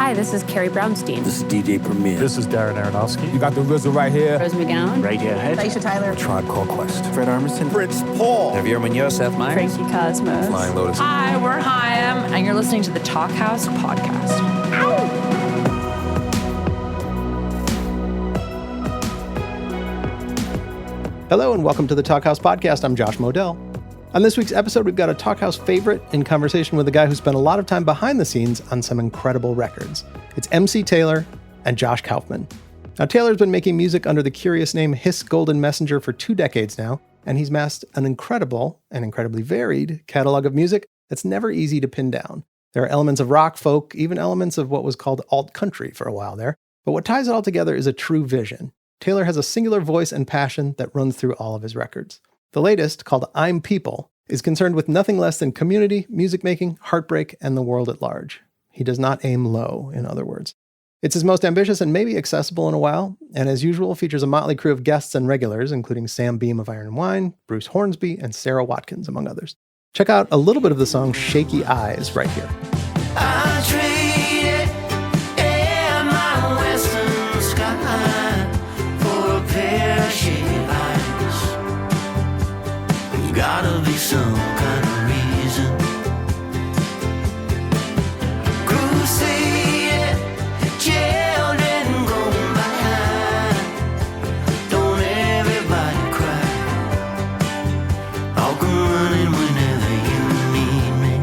Hi, this is Carrie Brownstein. This is DJ Premier. This is Darren Aronofsky. You got the RZA right here. Rose McGowan. Radiohead. Aisha Tyler. Tribe Called Quest. Fred Armisen. Prince Paul. Javier Munoz. Seth Meyers. Frankie Cosmos. Flying Lotus. Hi, we're Chaim, and you're listening to the Talkhouse Podcast. Hello and welcome to the Talkhouse Podcast. I'm Josh Modell. On this week's episode, we've got a Talkhouse favorite in conversation with a guy who spent a lot of time behind the scenes on some incredible records. It's MC Taylor and Josh Kaufman. Now, Taylor's been making music under the curious name Hiss Golden Messenger for 2 decades now, and he's amassed an incredible and incredibly varied catalog of music that's never easy to pin down. There are elements of rock, folk, even elements of what was called alt country for a while there. But what ties it all together is a true vision. Taylor has a singular voice and passion that runs through all of his records. The latest, called I'm People, is concerned with nothing less than community, music making, heartbreak, and the world at large. He does not aim low, in other words. It's his most ambitious and maybe accessible in a while, and as usual features a motley crew of guests and regulars, including Sam Beam of Iron and Wine, Bruce Hornsby, and Sarah Watkins, among others. Check out a little bit of the song Shaky Eyes right here. I traded in my western sky for a pair of shaky eyes. Gotta be some kind of reason. Crusade, children go by. Don't everybody cry. I'll come running whenever you need me.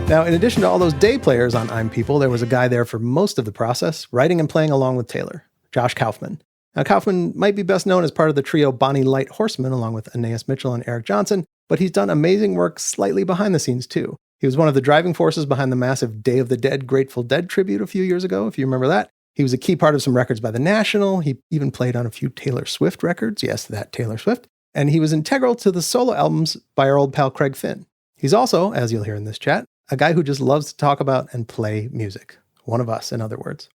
Now, in addition to all those day players on I'm People, there was a guy there for most of the process, writing and playing along with Taylor, Josh Kaufman. Now, Kaufman might be best known as part of the trio Bonny Light Horseman, along with Anaïs Mitchell and Eric Johnson, but he's done amazing work slightly behind the scenes, too. He was one of the driving forces behind the massive Day of the Dead Grateful Dead tribute a few years ago, if you remember that. He was a key part of some records by The National. He even played on a few Taylor Swift records. Yes, that Taylor Swift. And he was integral to the solo albums by our old pal Craig Finn. He's also, as you'll hear in this chat, a guy who just loves to talk about and play music. One of us, in other words.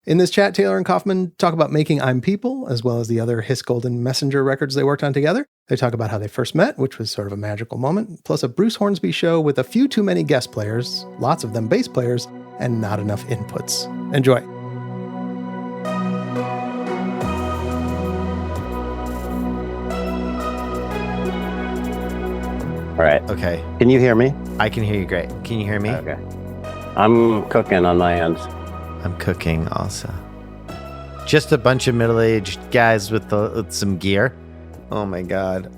In this chat, Taylor and Kaufman talk about making I'm People, as well as the other Hiss Golden Messenger records they worked on together. They talk about how they first met, which was sort of a magical moment, plus a Bruce Hornsby show with a few too many guest players, lots of them bass players, and not enough inputs. Enjoy. All right. Okay. Can you hear me? I can hear you great. Can you hear me? Okay. I'm cooking on my end. I'm cooking also. Just a bunch of middle-aged guys with some gear. Oh my God.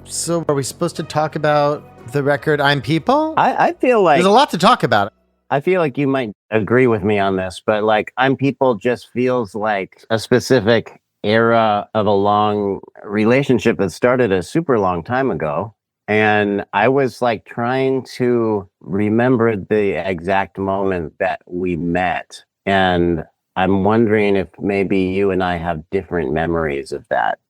So are we supposed to talk about the record I'm People? I feel like there's a lot to talk about. I feel like you might agree with me on this, but like I'm People just feels like a specific era of a long relationship that started a super long time ago. And I was like trying to remember the exact moment that we met. And I'm wondering if maybe you and I have different memories of that.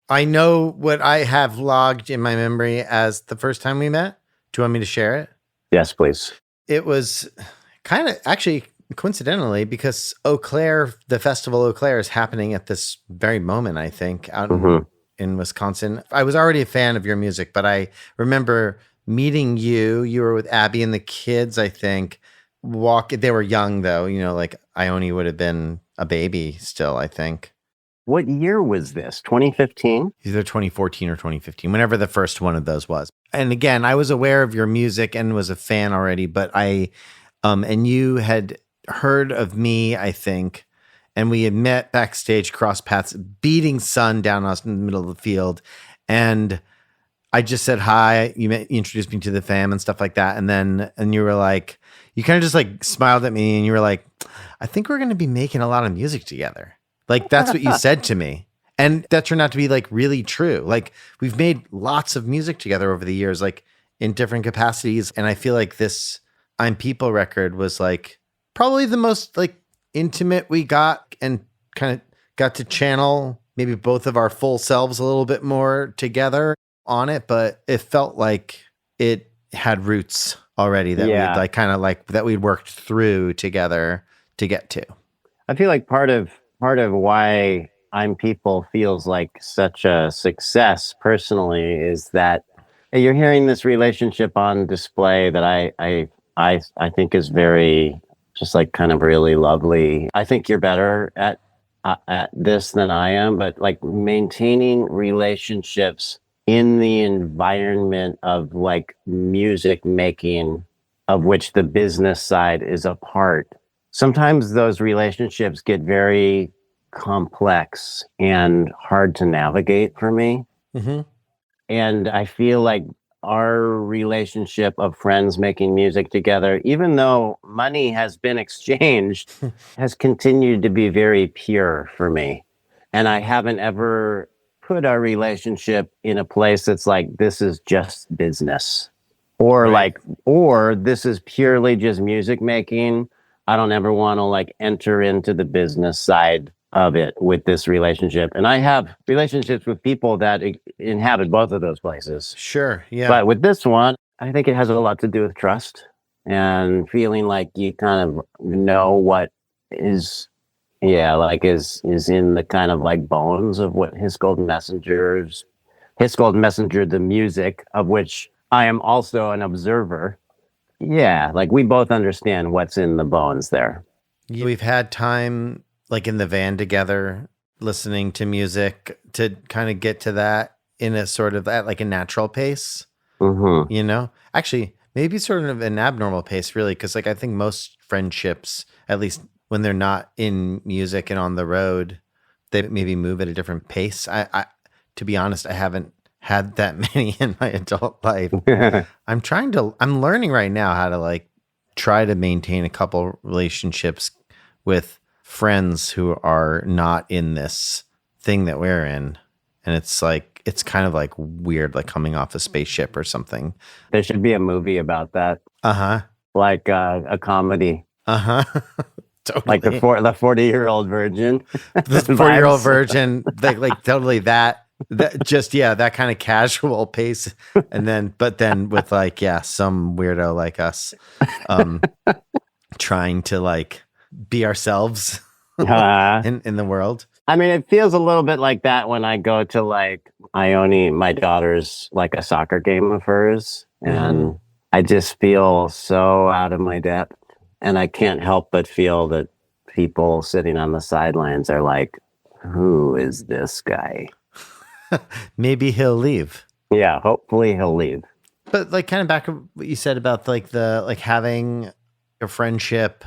I know what I have logged in my memory as the first time we met. Do you want me to share it? Yes, please. It was kind of actually coincidentally because Eau Claire, the festival Eau Claire is happening at this very moment, I think, out in Wisconsin. I was already a fan of your music, but I remember meeting you. You were with Abby and the kids, I think. They were young though, like Ione would have been a baby still, I think. What year was this? 2015? Either 2014 or 2015, whenever the first one of those was. And again, I was aware of your music and was a fan already, but and you had heard of me, I think, and we had met backstage, cross paths, beating sun down us in the middle of the field. And I just said hi. You introduced me to the fam and stuff like that. And you were like, you kind of just like smiled at me and you were like, I think we're going to be making a lot of music together. Like, that's what you said to me. And that turned out to be like really true. Like, we've made lots of music together over the years, like in different capacities. And I feel like this I'm People record was like probably the most like intimate we got and kind of got to channel maybe both of our full selves a little bit more together on it. But it felt like it had roots already that we'd like kind of like that we'd worked through together to get to. I feel like part of why I'm People feels like such a success personally is that you're hearing this relationship on display that I think is very just like kind of really lovely. I think you're better at this than I am, but like maintaining relationships in the environment of like music making, of which the business side is a part. Sometimes those relationships get very complex and hard to navigate for me. Mm-hmm. And I feel like our relationship of friends making music together, even though money has been exchanged, has continued to be very pure for me. And I haven't ever put our relationship in a place that's like, this is just business. Or Right. or this is purely just music making. I don't ever want to like enter into the business side of it with this relationship. And I have relationships with people that inhabit both of those places. Sure. Yeah. But with this one, I think it has a lot to do with trust and feeling like you kind of know what is, is in the kind of like bones of what His Golden Messenger, the music of which I am also an observer. Yeah, like we both understand what's in the bones there. We've had time like in the van together, listening to music to kind of get to that in a sort of at like a natural pace, Mm-hmm. Actually, maybe sort of an abnormal pace, really. Cause like I think most friendships, at least when they're not in music and on the road, they maybe move at a different pace. I to be honest, I haven't had that many in my adult life. I'm learning right now how to like try to maintain a couple relationships with friends who are not in this thing that we're in. And it's like, it's kind of like weird, like coming off a spaceship or something. There should be a movie about that, Uh-huh. like a comedy, Uh-huh. Totally. like the 40-year-old virgin. The 40-year-old Vibes. virgin, like totally that just, yeah, that kind of casual pace. And then, but then with like, yeah, some weirdo like us, trying to like be ourselves in the world. I mean, it feels a little bit like that when I go to like Ione, my daughter's like a soccer game of hers, and I just feel so out of my depth, and I can't help but feel that people sitting on the sidelines are like, "Who is this guy?" Maybe he'll leave. Yeah, hopefully he'll leave. But like kind of back to what you said about like the like having a friendship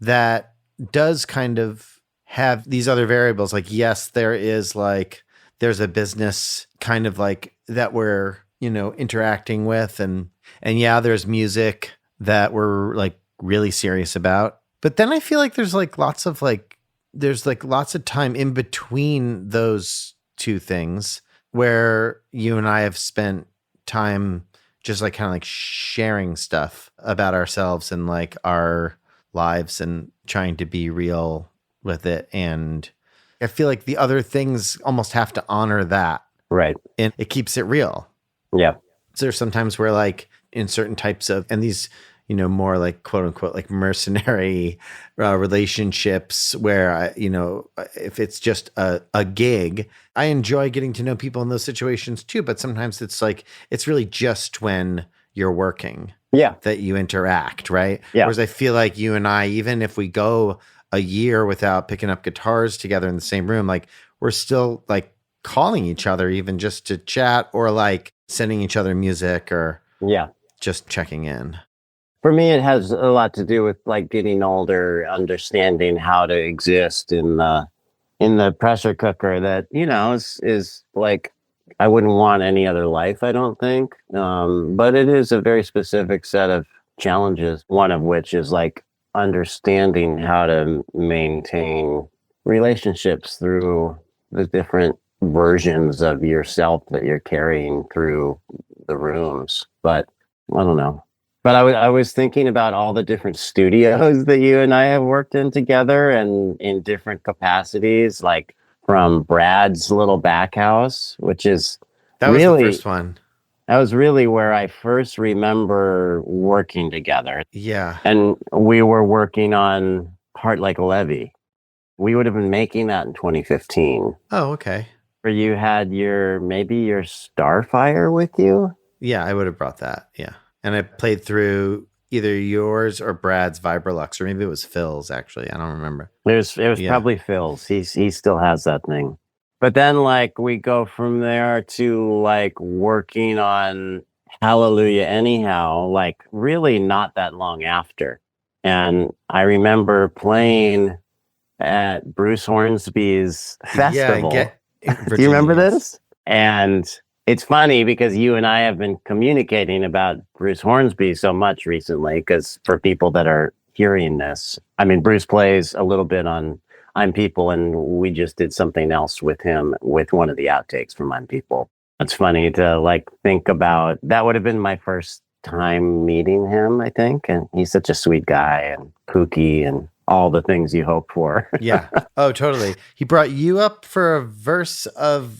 that does kind of have these other variables. Like, yes, there's a business kind of like that we're, interacting with, and yeah, there's music that we're like really serious about. But then I feel like there's lots of time in between those two things where you and I have spent time just like kind of like sharing stuff about ourselves and like our lives and trying to be real with it. And I feel like the other things almost have to honor that. Right. And it keeps it real. Yeah. So there's sometimes where like in certain types of, and these, more like quote unquote, like mercenary relationships where if it's just a gig, I enjoy getting to know people in those situations too. But sometimes it's like, it's really just when you're working that you interact. Right. Yeah. Whereas I feel like you and I, even if we go a year without picking up guitars together in the same room, like we're still like calling each other even just to chat or like sending each other music or just checking in. For me, it has a lot to do with like getting older, understanding how to exist in the pressure cooker that, is like, I wouldn't want any other life, I don't think. But it is a very specific set of challenges, one of which is like understanding how to maintain relationships through the different versions of yourself that you're carrying through the rooms. But I don't know. But I was thinking about all the different studios that you and I have worked in together and in different capacities, like from Brad's little back house, which is that was the first one. That was really where I first remember working together. Yeah. And we were working on Heart Like a Levee. We would have been making that in 2015. Oh, okay. Where you had your Starfire with you? Yeah, I would have brought that. Yeah. And I played through either yours or Brad's Vibrolux, or maybe it was Phil's actually. I don't remember. It was Yeah. probably Phil's. He still has that thing. But then like we go from there to like working on Hallelujah Anyhow, like really not that long after. And I remember playing at Bruce Hornsby's festival. Do you remember this? And it's funny because you and I have been communicating about Bruce Hornsby so much recently, because for people that are hearing this, I mean, Bruce plays a little bit on I'm People, and we just did something else with him with one of the outtakes from I'm People. It's funny to like think about. That would have been my first time meeting him, I think. And he's such a sweet guy and kooky and all the things you hope for. Yeah. Oh, totally. He brought you up for a verse of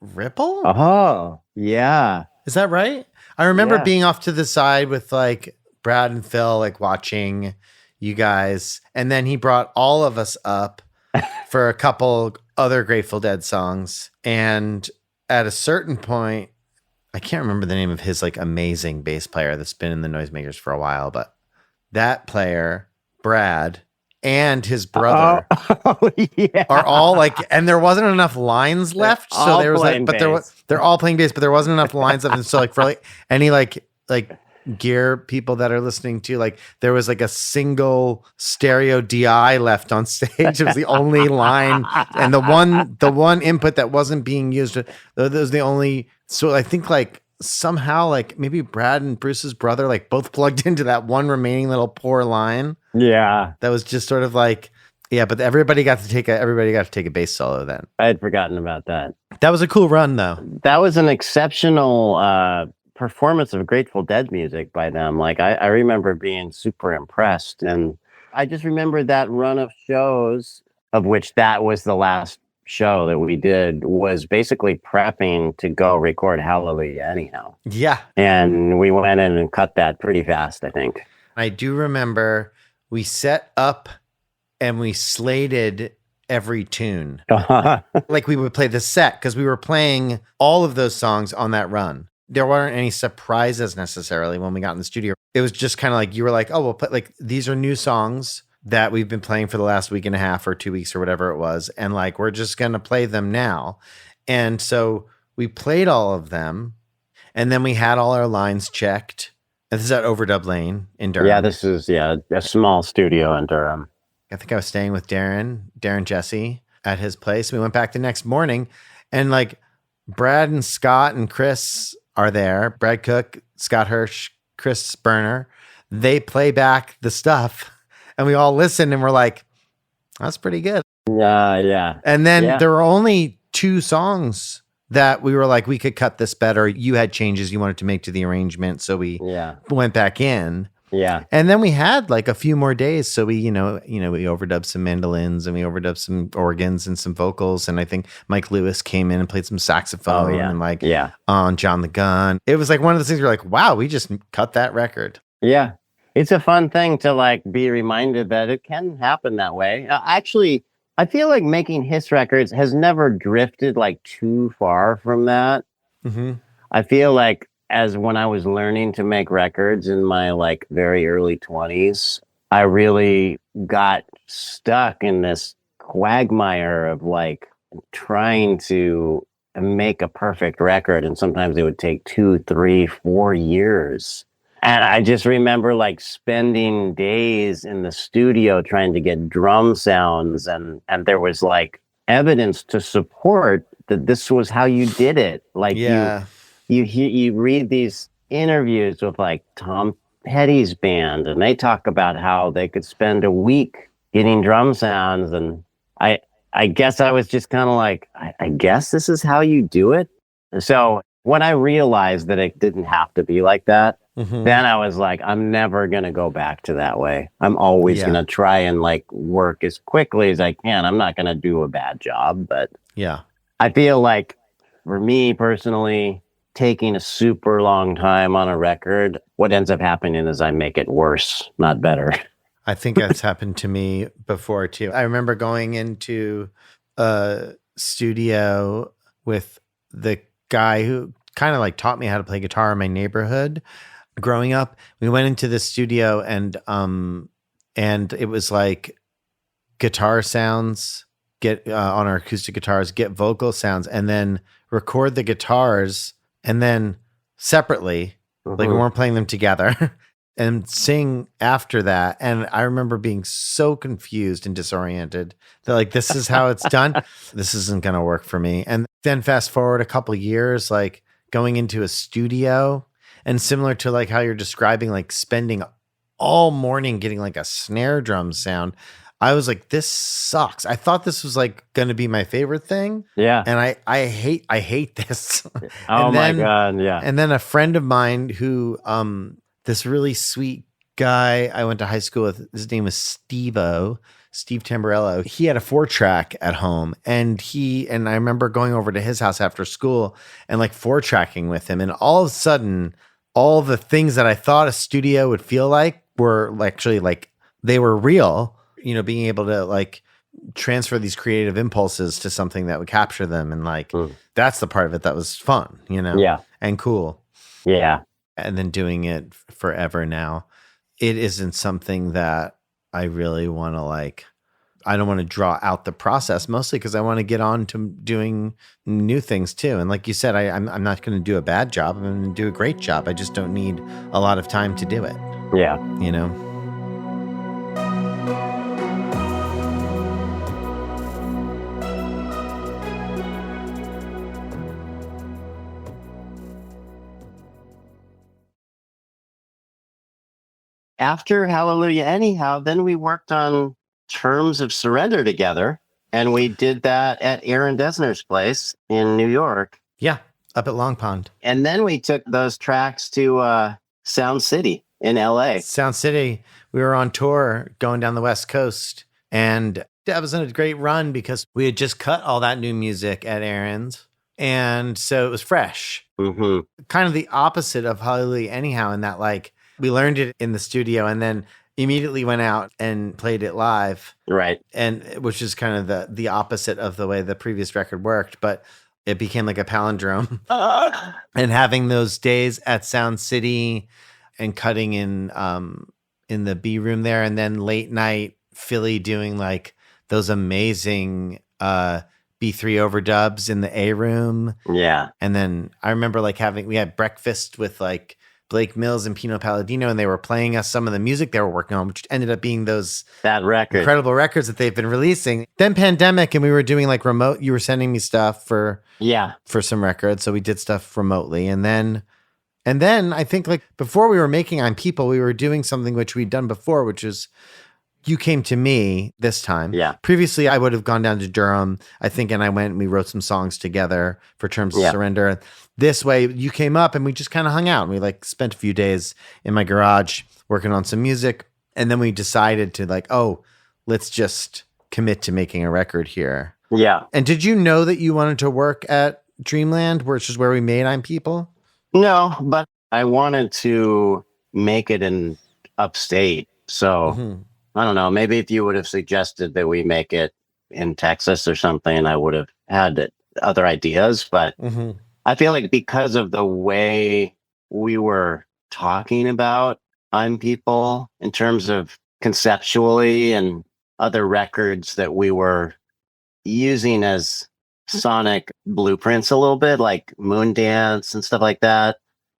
Ripple? Oh, yeah. Is that right? I remember Yeah. being off to the side with like Brad and Phil, like watching you guys. And then he brought all of us up for a couple other Grateful Dead songs. And at a certain point, I can't remember the name of his like amazing bass player that's been in the Noisemakers for a while, but that player, Brad, and his brother Yeah. are all like, and there wasn't enough lines left. So all there was like, playing but bass. they're all playing bass, but there wasn't enough lines left. And so like for like any like gear people that are listening to, like there was like a single stereo DI left on stage. It was the only line. And the one input that wasn't being used, that was the only, so I think like somehow like maybe Brad and Bruce's brother like both plugged into that one remaining little poor line. Yeah. That was just sort of like, yeah, but everybody got to take a bass solo then. I had forgotten about that. That was a cool run though. That was an exceptional performance of Grateful Dead music by them. Like I remember being super impressed. And I just remember that run of shows, of which that was the last show that we did, was basically prepping to go record Hallelujah Anyhow. Yeah. And we went in and cut that pretty fast, I think. I do remember we set up and we slated every tune. Like we would play the set because we were playing all of those songs on that run. There weren't any surprises necessarily when we got in the studio. It was just kind of like, you were like, oh, we'll put like, these are new songs that we've been playing for the last week and a half or 2 weeks or whatever it was. And like, we're just going to play them now. And so we played all of them and then we had all our lines checked. And this is at Overdub Lane in Durham. Yeah, this is a small studio in Durham. I think I was staying with Darren Jesse at his place. We went back the next morning and like Brad and Scott and Chris are there. Brad Cook, Scott Hirsch, Chris Berner. They play back the stuff and we all listen and we're like, that's pretty good. Yeah. And then Yeah. there were only 2 songs that we were like, we could cut this better. You had changes you wanted to make to the arrangement. So we went back in. Yeah. And then we had like a few more days. So we, we overdubbed some mandolins and we overdubbed some organs and some vocals. And I think Mike Lewis came in and played some saxophone and like on John the Gun. It was like one of those things where like, wow, we just cut that record. Yeah. It's a fun thing to like be reminded that it can happen that way. Actually, I feel like making Hiss records has never drifted like too far from that. Mm-hmm. I feel like as when I was learning to make records in my like very early 20s, I really got stuck in this quagmire of like trying to make a perfect record. And sometimes it would take 2, 3, 4 years. And I just remember like spending days in the studio trying to get drum sounds. And there was like evidence to support that this was how you did it. Like you read these interviews with like Tom Petty's band and they talk about how they could spend a week getting drum sounds. And I guess I was just kind of like, I guess this is how you do it. So when I realized that it didn't have to be like that, then I was like, I'm never going to go back to that way. I'm always going to try and like work as quickly as I can. I'm not going to do a bad job, but I feel like for me personally, taking a super long time on a record, what ends up happening is I make it worse, not better. I think that's happened to me before too. I remember going into a studio with the guy who kind of like taught me how to play guitar in my neighborhood. growing up, we went into the studio and it was like guitar sounds, get on our acoustic guitars, get vocal sounds, and then record the guitars and then separately, like we weren't playing them together, and sing after that. And I remember being so confused and disoriented that like, this is how it's done. This isn't going to work for me. And then fast forward a couple years, like going into a studio, and similar to like how you're describing, like spending all morning getting like a snare drum sound, I was like, this sucks. I thought this was like going to be my favorite thing. Yeah. And I hate this. Oh my God. Yeah. And then a friend of mine who, this really sweet guy I went to high school with, his name was Steve Tamburello. He had a 4-track at home, and I remember going over to his house after school and like 4-tracking with him. And all of a sudden, all the things that I thought a studio would feel like were actually like, they were real, you know, being able to like transfer these creative impulses to something that would capture them. And like, that's the part of it that was fun, you know? Yeah. And cool. Yeah. And then doing it forever now. It isn't something that I really want to like, I don't want to draw out the process, mostly because I want to get on to doing new things too. And like you said, I'm not going to do a bad job. I'm going to do a great job. I just don't need a lot of time to do it. Yeah. You know? After Hallelujah Anyhow, then we worked on Terms of Surrender together, and we did that at Aaron Dessner's place in New York. Yeah, up at Long Pond. And then we took those tracks to Sound City in LA. Sound City. We were on tour going down the West Coast, and that was a great run because we had just cut all that new music at Aaron's, and so it was fresh. Mm-hmm. Kind of the opposite of Hallelujah Anyhow, in that like we learned it in the studio and then immediately went out and played it live. Right. And which is kind of the opposite of the way the previous record worked, but it became like a palindrome. And having those days at Sound City and cutting in the B room there, and then late night Philly doing like those amazing B3 overdubs in the A room. Yeah. And then I remember like we had breakfast with like Blake Mills and Pino Palladino, and they were playing us some of the music they were working on, which ended up being that record, incredible records that they've been releasing. Then pandemic, and we were doing like remote. You were sending me stuff for some records, so we did stuff remotely. And then I think like before we were making I'm People, we were doing something which we'd done before, which is you came to me this time. Yeah. Previously, I would have gone down to Durham, I think, and I went and we wrote some songs together for Terms of Surrender. This way, you came up and we just kind of hung out. And we like spent a few days in my garage working on some music. And then we decided to like, oh, let's just commit to making a record here. Yeah. And did you know that you wanted to work at Dreamland, which is where we made I'm People? No, but I wanted to make it in upstate. So I don't know, maybe if you would have suggested that we make it in Texas or something, I would have had other ideas. But I feel like because of the way we were talking about I'm People in terms of conceptually and other records that we were using as sonic blueprints a little bit, like Moondance and stuff like that,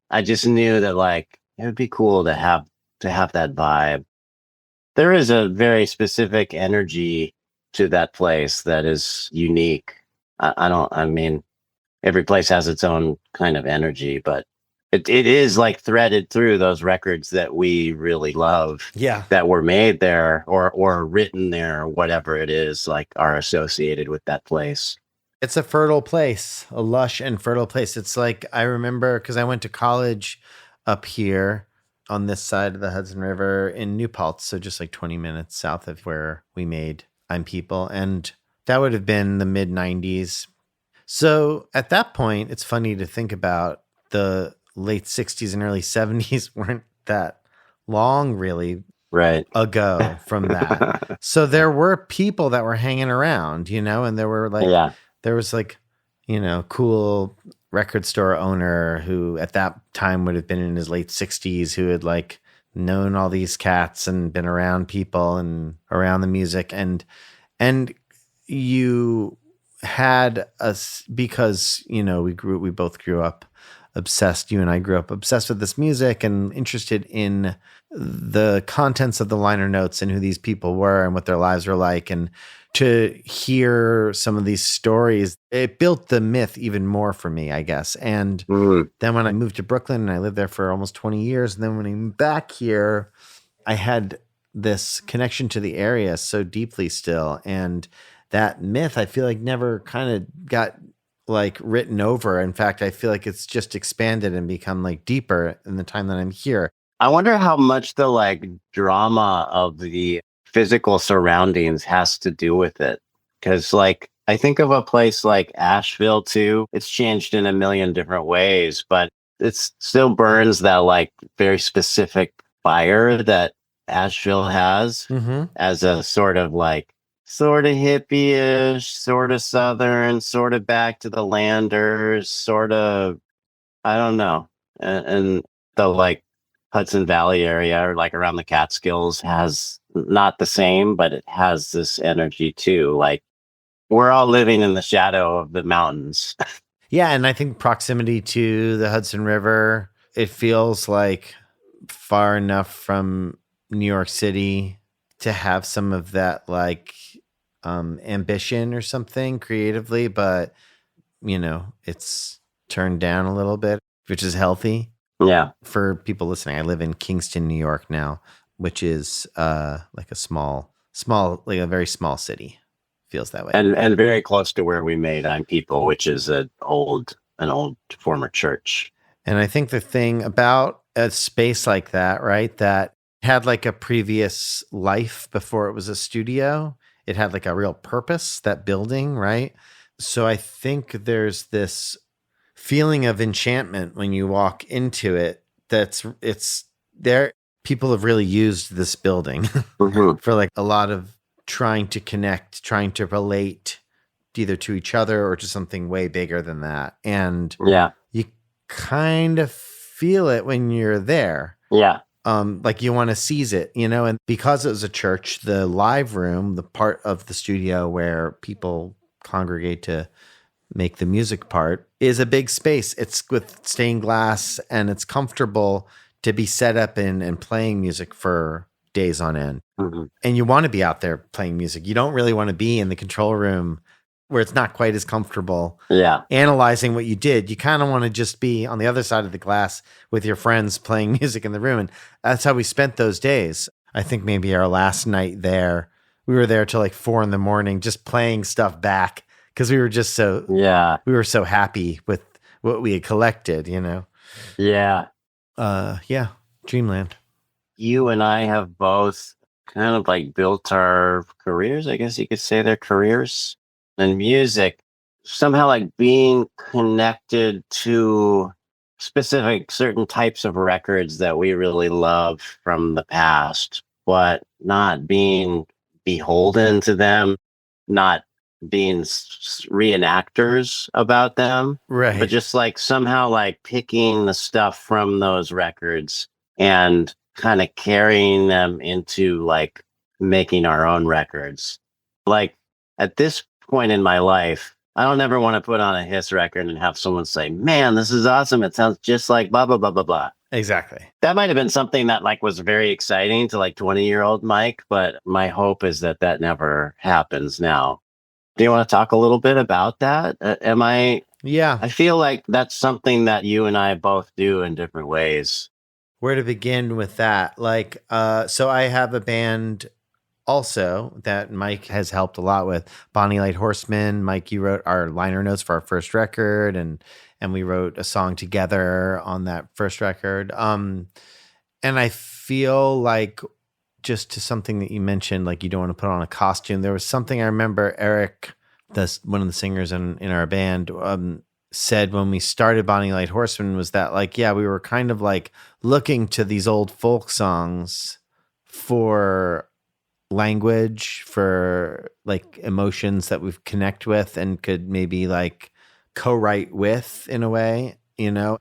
I just knew that like it would be cool to have that vibe. There is a very specific energy to that place that is unique. I mean, every place has its own kind of energy, but it is like threaded through those records that we really love. Yeah. That were made there or written there, or whatever it is, like are associated with that place. It's a fertile place, a lush and fertile place. It's like, I remember because I went to college up here on this side of the Hudson River in New Paltz, so just like 20 minutes south of where we made I'm People. And that would have been the mid 90s. So at that point, it's funny to think about the late 60s and early 70s weren't that long really ago from that. So there were people that were hanging around, you know, and there were like, there was like, cool record store owner who at that time would have been in his late 60s, who had like known all these cats and been around people and around the music. And you had us, because, we both grew up obsessed. You and I grew up obsessed with this music and interested in the contents of the liner notes and who these people were and what their lives were like. And to hear some of these stories, it built the myth even more for me, I guess. And then when I moved to Brooklyn, and I lived there for almost 20 years, and then when I moved back here, I had this connection to the area so deeply still. And that myth, I feel like, never kind of got like written over. In fact, I feel like it's just expanded and become like deeper in the time that I'm here. I wonder how much the like drama of the physical surroundings has to do with it. Because like, I think of a place like Asheville too. It's changed in a million different ways, but it still burns that like very specific fire that Asheville has as a sort of hippie-ish, sort of Southern, sort of back to the landers, sort of, I don't know. And the like Hudson Valley area, or like around the Catskills, has not the same, but it has this energy too. Like, we're all living in the shadow of the mountains. Yeah, and I think proximity to the Hudson River, it feels like far enough from New York City to have some of that like ambition or something creatively, but it's turned down a little bit, which is healthy. Yeah. For people listening, I live in Kingston, New York now, which is like a small, like a very small city. Feels that way. And very close to where we made I'm People, which is an old former church. And I think the thing about a space like that, right, that had like a previous life before it was a studio, it had like a real purpose, that building, right? So I think there's this feeling of enchantment when you walk into it. It's there. People have really used this building for like a lot of trying to connect, trying to relate either to each other or to something way bigger than that. And you kind of feel it when you're there. Yeah. Like you want to seize it, and because it was a church, the live room, the part of the studio where people congregate to make the music part, is a big space. It's with stained glass and it's comfortable to be set up in and playing music for days on end. And you want to be out there playing music. You don't really want to be in the control room where it's not quite as comfortable. Yeah. Analyzing what you did. You kind of want to just be on the other side of the glass with your friends playing music in the room. And that's how we spent those days. I think maybe our last night there, we were there till like 4 a.m, just playing stuff back because we were just we were so happy with what we had collected, Yeah. Dreamland. You and I have both kind of like built our careers, I guess you could say, their careers in music, somehow like being connected to specific certain types of records that we really love from the past, but not being beholden to them, not being reenactors about them, right? But just like somehow like picking the stuff from those records and kind of carrying them into like making our own records. Like at this point in my life, I don't ever want to put on a Hiss record and have someone say, "Man, this is awesome. It sounds just like blah, blah, blah, blah, blah." Exactly. That might have been something that like was very exciting to like 20-year-old Mike, but my hope is that that never happens now. Do you want to talk a little bit about that? Yeah. I feel like that's something that you and I both do in different ways. Where to begin with that? Like, so I have a band also that Mike has helped a lot with, Bonny Light Horseman. Mike, you wrote our liner notes for our first record, and we wrote a song together on that first record. And I feel like, just to something that you mentioned, like you don't want to put on a costume. There was something I remember Eric, one of the singers in our band, said when we started Bonny Light Horseman, was that like, yeah, we were kind of like looking to these old folk songs for language, for like emotions that we connect with and could maybe like co-write with in a way,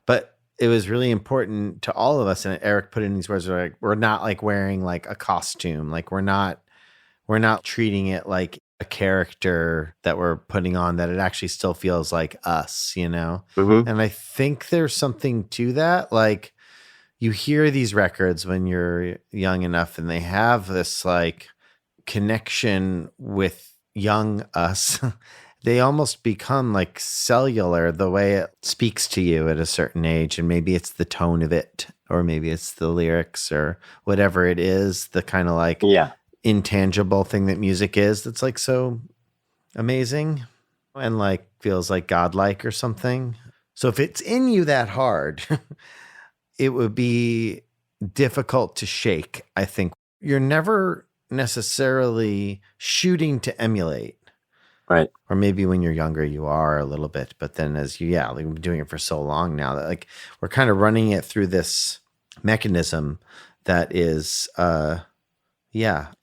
but it was really important to all of us. And Eric put in these words, like, we're not like wearing like a costume. Like we're not treating it like a character that we're putting on, that it actually still feels like us, Mm-hmm. And I think there's something to that. Like you hear these records when you're young enough and they have this like connection with young us. They almost become like cellular, the way it speaks to you at a certain age. And maybe it's the tone of it, or maybe it's the lyrics, or whatever it is, the kind of like intangible thing that music is, that's like so amazing and like feels like godlike or something. So if it's in you that hard, it would be difficult to shake. I think you're never necessarily shooting to emulate. Right. Or maybe when you're younger, you are a little bit, but then like we've been doing it for so long now that like we're kind of running it through this mechanism that is,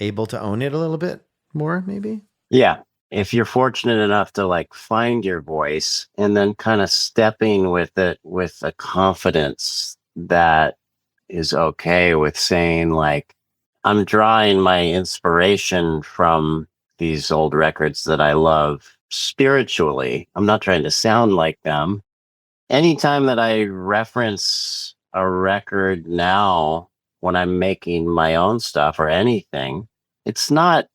able to own it a little bit more, maybe. Yeah. If you're fortunate enough to like find your voice and then kind of stepping with it with a confidence that is okay with saying like, I'm drawing my inspiration from these old records that I love spiritually. I'm not trying to sound like them. Anytime that I reference a record now when I'm making my own stuff or anything, it's not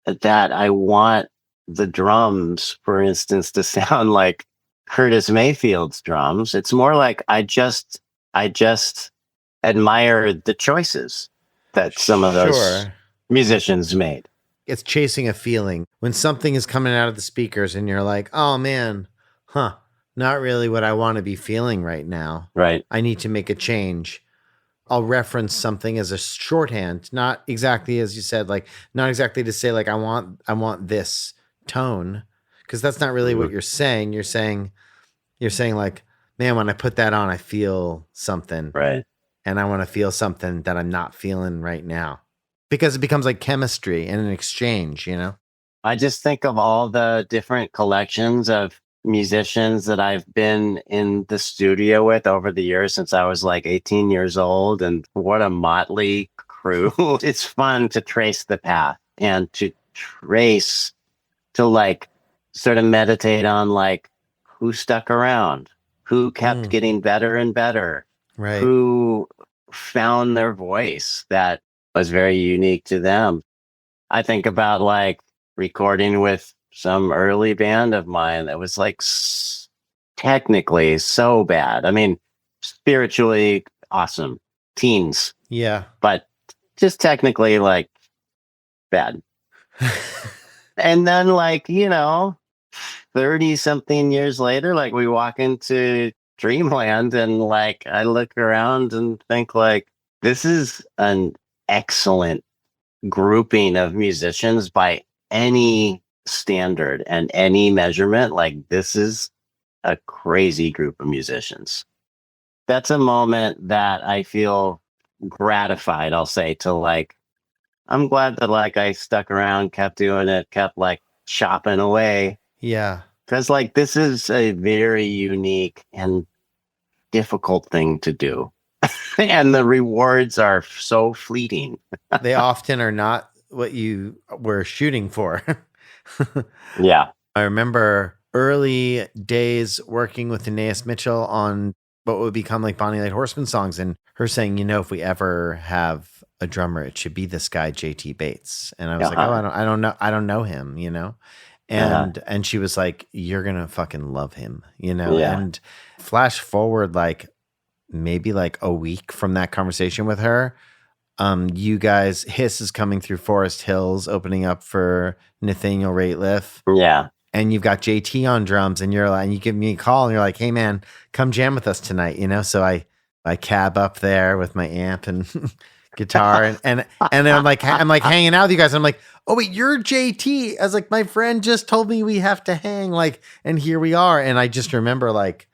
that I want the drums, for instance, to sound like Curtis Mayfield's drums. It's more like I just admire the choices that some of those musicians made. It's chasing a feeling. When something is coming out of the speakers and you're like, oh man, not really what I want to be feeling right now. Right. I need to make a change. I'll reference something as a shorthand, not exactly as you said, like not exactly to say like I want this tone, because that's not really what you're saying. You're saying like, man, when I put that on, I feel something. Right. And I want to feel something that I'm not feeling right now. Because it becomes like chemistry and an exchange, I just think of all the different collections of musicians that I've been in the studio with over the years since I was like 18 years old. And what a motley crew. It's fun to trace the path and to like sort of meditate on like who stuck around, who kept getting better and better, right? Who found their voice that was very unique to them. I think about like recording with some early band of mine that was like technically so bad. I mean, spiritually awesome teens. Yeah. But just technically like bad. And then like, 30 something years later, like we walk into Dreamland and like I look around and think like, this is an excellent grouping of musicians by any standard and any measurement. Like this is a crazy group of musicians. That's a moment that I feel gratified, I'll say, to like, I'm glad that like I stuck around, kept doing it, kept like chopping away. Yeah. Because like this is a very unique and difficult thing to do. And the rewards are so fleeting. They often are not what you were shooting for. Yeah. I remember early days working with Anaïs Mitchell on what would become like Bonny Light Horseman songs, and her saying, if we ever have a drummer, it should be this guy, JT Bates. And I was like, I don't know him, And she was like, you're going to fucking love him, Yeah. And flash forward like maybe like a week from that conversation with her, you guys, Hiss is coming through Forest Hills, opening up for Nathaniel Rateliff. Yeah. And you've got JT on drums, and you're like, and you give me a call, and you're like, hey man, come jam with us tonight, So I cab up there with my amp and guitar, and then I'm like hanging out with you guys, and I'm like, oh wait, you're JT. I was like, my friend just told me we have to hang, like, and here we are. And I just remember like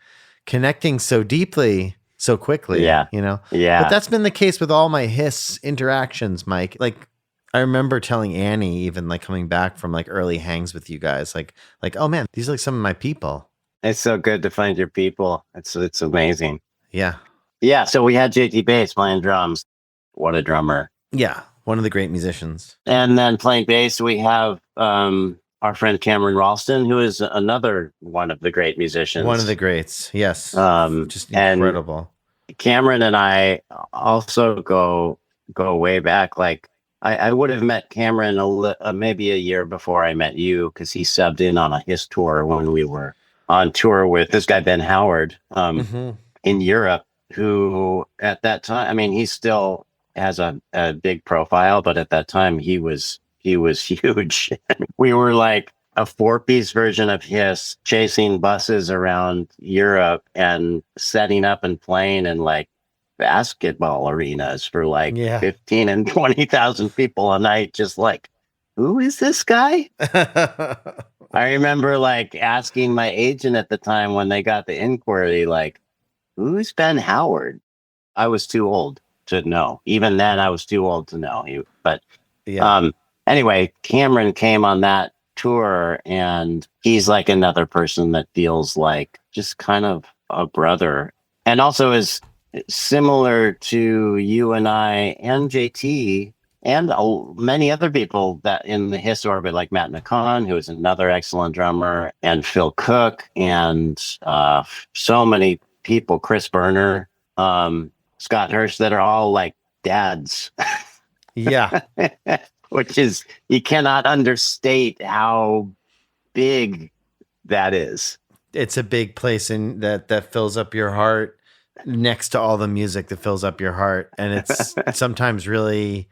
connecting so deeply, so quickly. Yeah. Yeah. But that's been the case with all my Hiss interactions, Mike. Like I remember telling Annie, even like coming back from like early hangs with you guys, like, oh man, these are like some of my people. It's so good to find your people. It's amazing. Yeah. Yeah. So we had JT Bass playing drums. What a drummer. Yeah. One of the great musicians. And then playing bass, we have our friend Cameron Ralston, who is another one of the great musicians. One of the greats. Yes. Just and incredible. Cameron and I also go way back. Like I would have met Cameron maybe a year before I met you, because he subbed in on his tour when we were on tour with this guy, Ben Howard, in Europe, who at that time, I mean, he still has a big profile, but at that time he was huge. We were like a 4-piece version of his, chasing buses around Europe and setting up and playing in like basketball arenas for like 15 and 20,000 people a night. Just like, who is this guy? I remember like asking my agent at the time when they got the inquiry, like, who's Ben Howard? I was too old to know. Even then, I was too old to know. Anyway, Cameron came on that tour, and he's like another person that feels like just kind of a brother, and also is similar to you and I and JT and many other people that in his orbit, like Matt McCon, who is another excellent drummer, and Phil Cook, and so many people, Chris Berner, Scott Hirsch, that are all like dads. Yeah. Which is, you cannot understate how big that is. It's a big place in that fills up your heart, next to all the music that fills up your heart. And it's sometimes really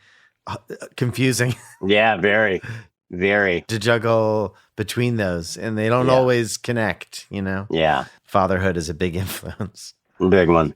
confusing. Yeah, very, very. To juggle between those, and they don't always connect, you know? Yeah. Fatherhood is a big influence. Big one.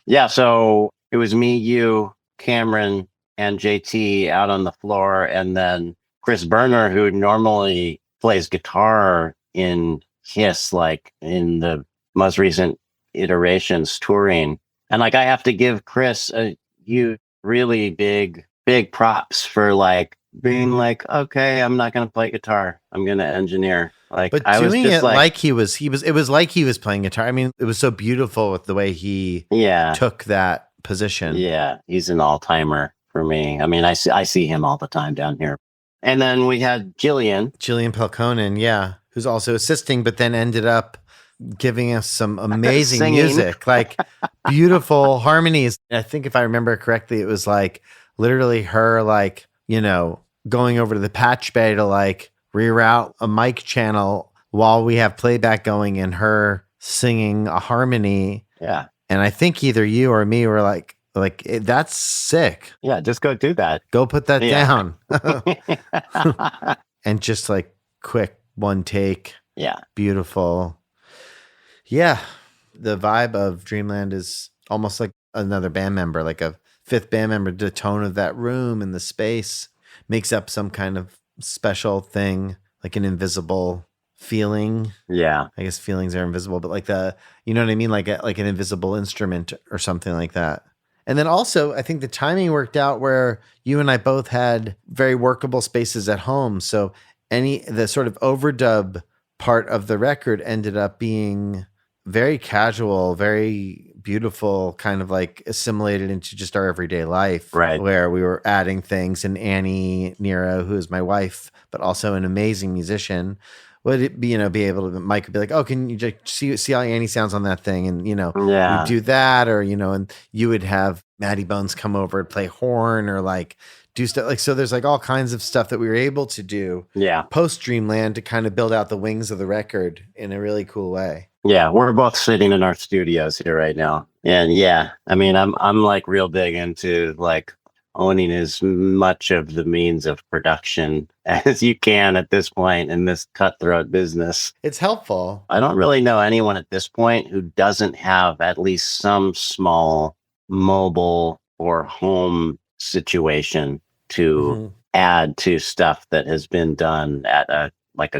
Yeah, so it was me, you, Cameron, and JT out on the floor, and then Chris Berner, who normally plays guitar in Kiss, like in the most recent iterations touring. And like, I have to give Chris a huge, really big props for like being like, okay, I'm not going to play guitar, I'm going to engineer. Like, but I was doing just it like it was like he was playing guitar. I mean, it was so beautiful with the way he took that position. Yeah, he's an all-timer for me. I mean, I see him all the time down here. And then we had Jillian Pelkonen, who's also assisting, but then ended up giving us some amazing music, like beautiful harmonies. I think if I remember correctly, it was like literally her, like, you know, going over to the patch bay to like reroute a mic channel while we have playback going, and her singing a harmony. Yeah. And I think either you or me were like, that's sick. Yeah, just go do that. Go put that down. And just like quick one take. Yeah. Beautiful. Yeah. The vibe of Dreamland is almost like another band member, like a fifth band member. The tone of that room and the space makes up some kind of special thing, like an invisible feeling. Yeah. I guess feelings are invisible, but like you know what I mean? Like an invisible instrument or something like that. And then also, I think the timing worked out where you and I both had very workable spaces at home. So the sort of overdub part of the record ended up being very casual, very beautiful, kind of like assimilated into just our everyday life. Right. Where we were adding things, and Annie Nero, who is my wife, but also an amazing musician, would it be, you know, be able to, Mike would be like, oh, can you just see how Annie sounds on that thing? And, you know, we'd do that, or, you know, and you would have Matty Bones come over and play horn, or like do stuff like, so there's like all kinds of stuff that we were able to do post Dreamland to kind of build out the wings of the record in a really cool way. Yeah, we're both sitting in our studios here right now. And yeah, I mean, I'm like real big into like owning as much of the means of production as you can at this point in this cutthroat business. It's helpful. I don't really know anyone at this point who doesn't have at least some small mobile or home situation to add to stuff that has been done at a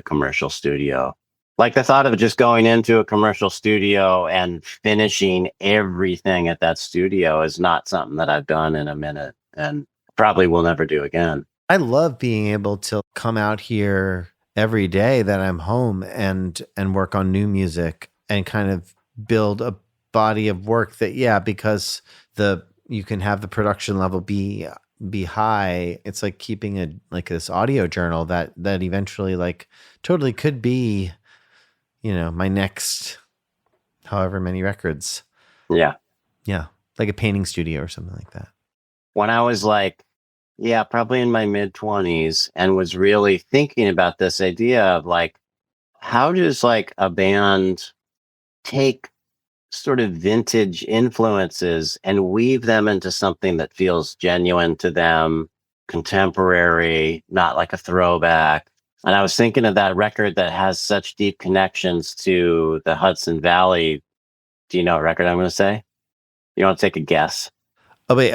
commercial studio. Like the thought of just going into a commercial studio and finishing everything at that studio is not something that I've done in a minute, and probably will never do again. I love being able to come out here every day that I'm home and work on new music and kind of build a body of work that, because you can have the production level be high. It's like keeping this audio journal that eventually like totally could be, my next however many records. Yeah. Yeah. Like a painting studio or something like that. When I was like, probably in my mid-20s and was really thinking about this idea of like, how does like a band take sort of vintage influences and weave them into something that feels genuine to them, contemporary, not like a throwback. And I was thinking of that record that has such deep connections to the Hudson Valley. Do you know what record I'm going to say? You want to take a guess? Oh, wait,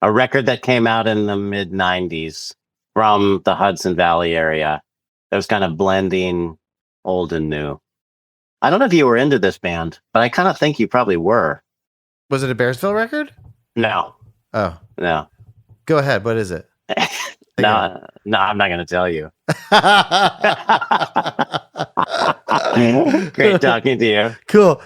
A record that came out in the mid 90s from the Hudson Valley area. That was kind of blending old and new. I don't know if you were into this band, but I kind of think you probably were. Was it a Bearsville record? No. Oh. No. Go ahead. What is it? No, I'm not going to tell you. Great talking to you. Cool.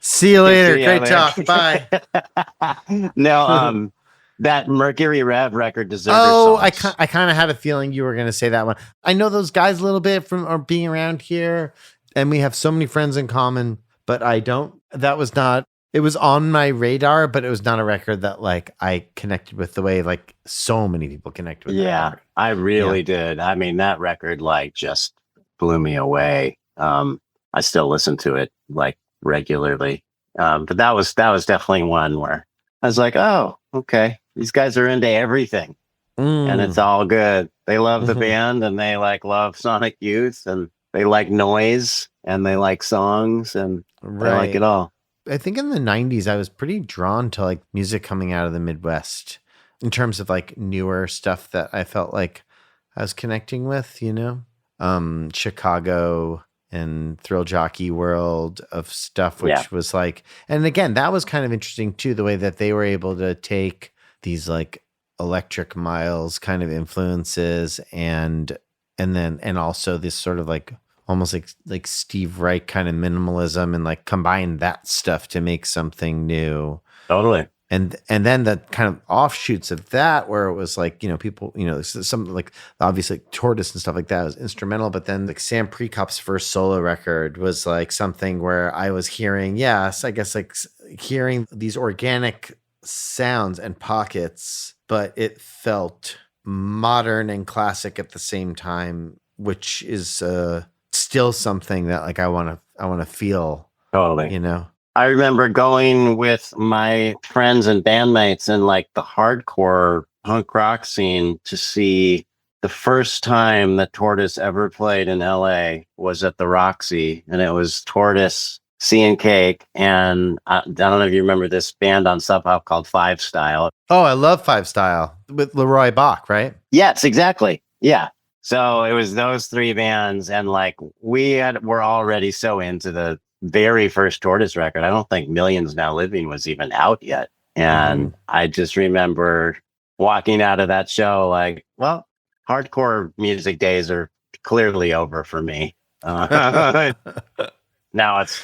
See you later. See you Great later. talk. Bye. No, that Mercury Rev record deserves. Oh, I kind of had a feeling you were going to say that one. I know those guys a little bit from being around here, and we have so many friends in common, but I don't. That was not. It was on my radar, but it was not a record that like I connected with the way like so many people connect with. Yeah, I really did. I mean, that record like just blew me away. I still listen to it like regularly. But that was definitely one where I was like, oh, okay, these guys are into everything, and it's all good. They love the band, and they like love Sonic Youth, and they like noise, and they like songs, and they like it all. I think in the 90s, I was pretty drawn to like music coming out of the Midwest in terms of like newer stuff that I felt like I was connecting with, Chicago and Thrill Jockey world of stuff, which was like, and again, that was kind of interesting too, the way that they were able to take these like Electric Miles kind of influences and also this sort of like almost like Steve Reich kind of minimalism and like combine that stuff to make something new. Totally. And then the kind of offshoots of that where it was like, people, some like obviously like Tortoise and stuff like that was instrumental, but then like Sam Prekop's first solo record was like something where I was hearing, hearing these organic sounds and pockets, but it felt modern and classic at the same time, which is still something that like I want to feel. Totally. I remember going with my friends and bandmates in like the hardcore punk rock scene to see the first time that Tortoise ever played in LA was at the Roxy, and it was Tortoise, Sea and Cake, and I don't know if you remember this band on Sub Pop called Five Style. Oh, I love Five Style with Leroy Bach, right? Yes, exactly. Yeah. So it was those three bands, and like were already so into the very first Tortoise record. I don't think Millions Now Living was even out yet. And I just remember walking out of that show like, well, hardcore music days are clearly over for me. Now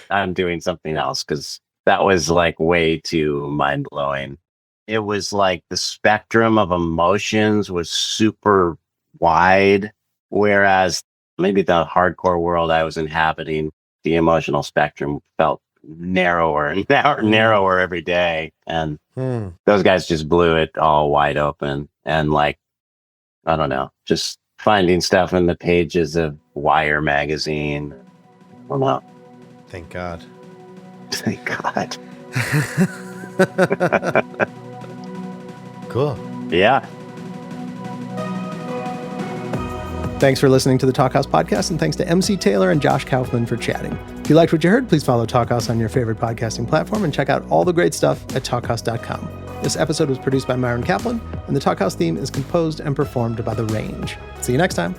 I'm doing something else because that was like way too mind blowing. It was like the spectrum of emotions was super wide, whereas maybe the hardcore world I was inhabiting, the emotional spectrum felt narrower and narrower every day. And those guys just blew it all wide open. And like, I don't know, just finding stuff in the pages of Wire magazine. I don't know. Thank God. Thank God. Cool. Yeah. Thanks for listening to the Talkhouse Podcast, and thanks to MC Taylor and Josh Kaufman for chatting. If you liked what you heard, please follow Talkhouse on your favorite podcasting platform and check out all the great stuff at talkhouse.com. This episode was produced by Myron Kaplan, and the Talkhouse theme is composed and performed by The Range. See you next time.